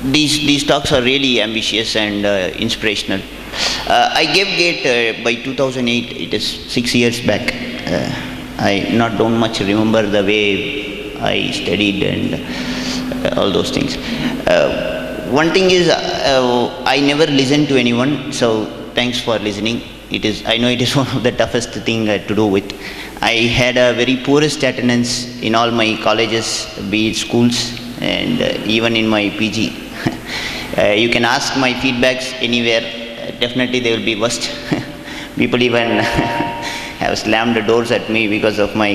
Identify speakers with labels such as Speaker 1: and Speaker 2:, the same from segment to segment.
Speaker 1: these talks are really ambitious and inspirational. I gave GATE by 2008. It is 6 years back. I don't much remember the way I studied and all those things. One thing is, I never listened to anyone, so thanks for listening. I know it is one of the toughest thing to do with. I had a very poorest attendance in all my colleges, be it schools, and even in my PG. You can ask my feedbacks anywhere. Definitely they will be worst. People even have slammed the doors at me because of my.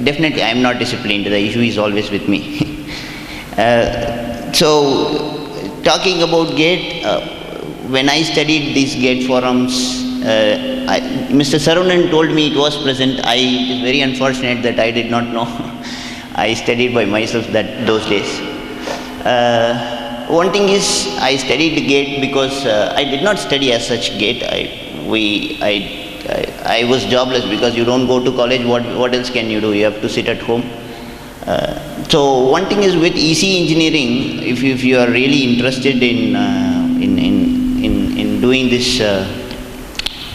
Speaker 1: Definitely, I am not disciplined. The issue is always with me. So, talking about GATE, when I studied these GATE forums, Mr. Sarunan told me it was present. It is very unfortunate that I did not know. I studied by myself those days. One thing is, I studied GATE because I did not study as such GATE. I was jobless because you don't go to college. What else can you do? You have to sit at home. So one thing is, with EC engineering, if you are really interested in doing this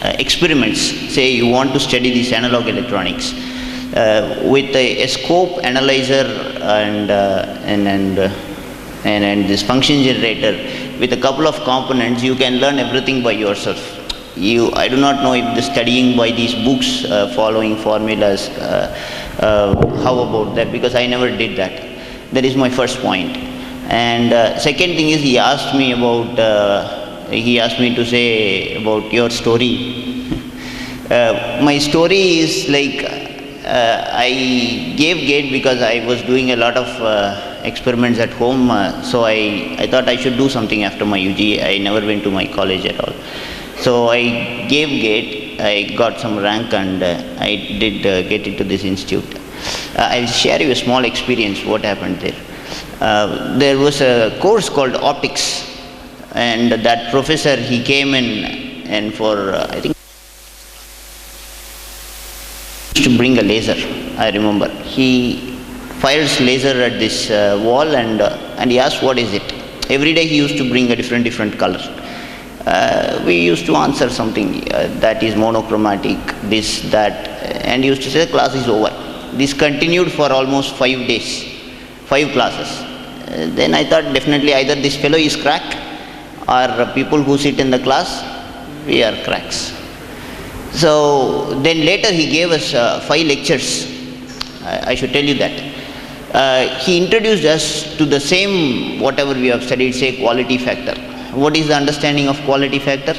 Speaker 1: experiments, say you want to study this analog electronics with a scope analyzer and this function generator with a couple of components, you can learn everything by yourself. I do not know if the studying by these books, following formulas, how about that, because I never did that. That is my first point. And second thing is, he asked me to say about your story. My story is like, I gave GATE because I was doing a lot of experiments at home, so I thought I should do something after my UG. I never went to my college at all. So I gave GATE, I got some rank, and I did get into this institute. I'll share you a small experience what happened there. There was a course called optics, and that professor, he came in, and for I think to bring a laser. I remember he fires laser at this wall, and he asked, what is it? Every day he used to bring a different color. We used to answer something that is monochromatic, this, that, and used to say the class is over. This continued for almost 5 days, 5 classes. Then I thought, definitely either this fellow is crack, or people who sit in the class, we are cracks. So then later he gave us 5 lectures. I should tell you that. He introduced us to the same, whatever we have studied, say quality factor. What is the understanding of quality factor?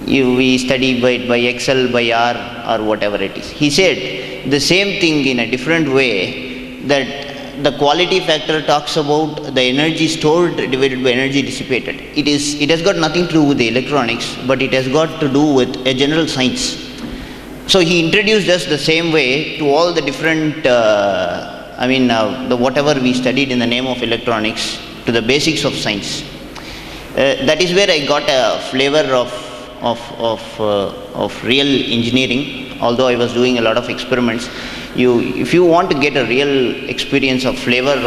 Speaker 1: We study by Excel, by R, or whatever it is. He said the same thing in a different way, that the quality factor talks about the energy stored divided by energy dissipated. It has got nothing to do with the electronics, but it has got to do with a general science. So he introduced us the same way to all the different, whatever we studied in the name of electronics, to the basics of science. That is where I got a flavor of real engineering. Although I was doing a lot of experiments, if you want to get a real experience of flavor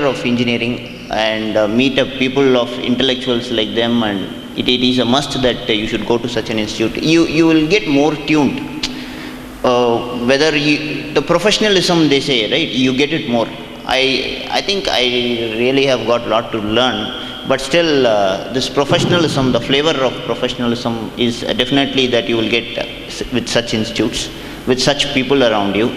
Speaker 1: of engineering and meet up people of intellectuals like them, and it is a must that you should go to such an institute. You will get more tuned. Whether the professionalism, they say, right? You get it more. I think I really have got a lot to learn, but still this professionalism, the flavor of professionalism is definitely that you will get with such institutes, with such people around you.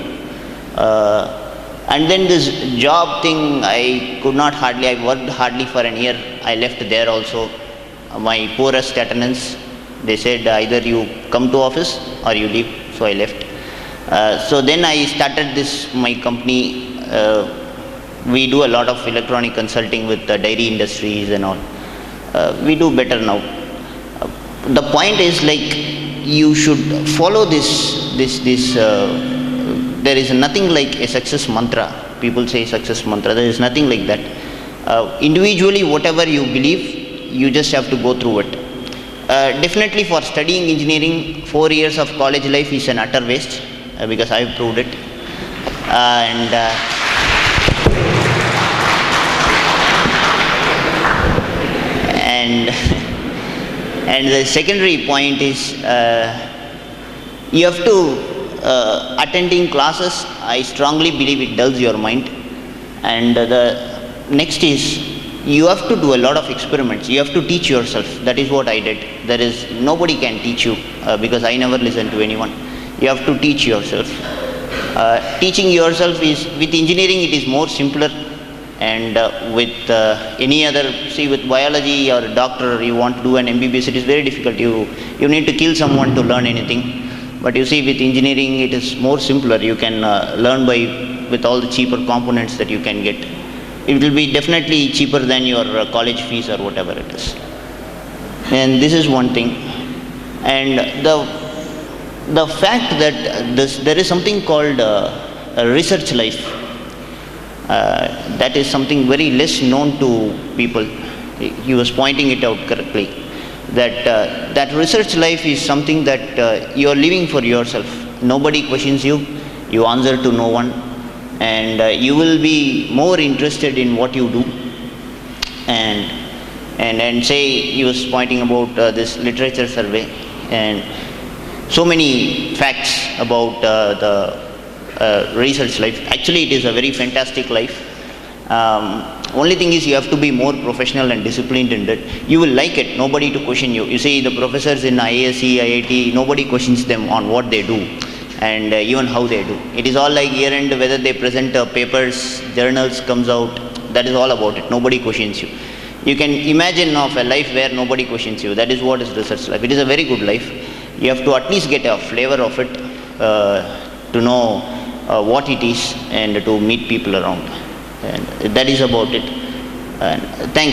Speaker 1: And then this job thing, I worked hardly for a year. I left there also. My poorest attendance, they said either you come to office or you leave, so I left. So then I started my company. We do a lot of electronic consulting with the dairy industries and all. We do better now. The point is, like, you should follow this. There is nothing like a success mantra. People say success mantra. There is nothing like that. Individually, whatever you believe, you just have to go through it. Definitely for studying engineering, 4 years of college life is an utter waste, because I have proved it. And And and the secondary point is you have to attending classes. I strongly believe it dulls your mind. And the next is you have to do a lot of experiments. You have to teach yourself. That is what I did. There is nobody can teach you because I never listened to anyone. You have to teach yourself. Teaching yourself is, with engineering it is more simpler, and with any other, see, with biology or doctor, you want to do an MBBS, it is very difficult. You need to kill someone to learn anything. But you see, with engineering it is more simpler. You can learn with all the cheaper components that you can get. It will be definitely cheaper than your college fees or whatever it is. And this is one thing. And the fact that there is something called a research life, that is something very less known to people. He was pointing it out correctly, that research life is something that you are living for yourself. Nobody questions you. You answer to no one, and you will be more interested in what you do. And say, he was pointing about this literature survey, and so many facts about the research life. Actually, it is a very fantastic life. Only thing is, you have to be more professional and disciplined in it. You will like it. Nobody to question you. You see, the professors in IASC, IIT, nobody questions them on what they do and even how they do. It is all like year-end, whether they present papers, journals comes out. That is all about it. Nobody questions you. You can imagine of a life where nobody questions you. That is what is research life. It is a very good life. You have to at least get a flavor of it to know what it is and to meet people around. And that is about it. And thanks.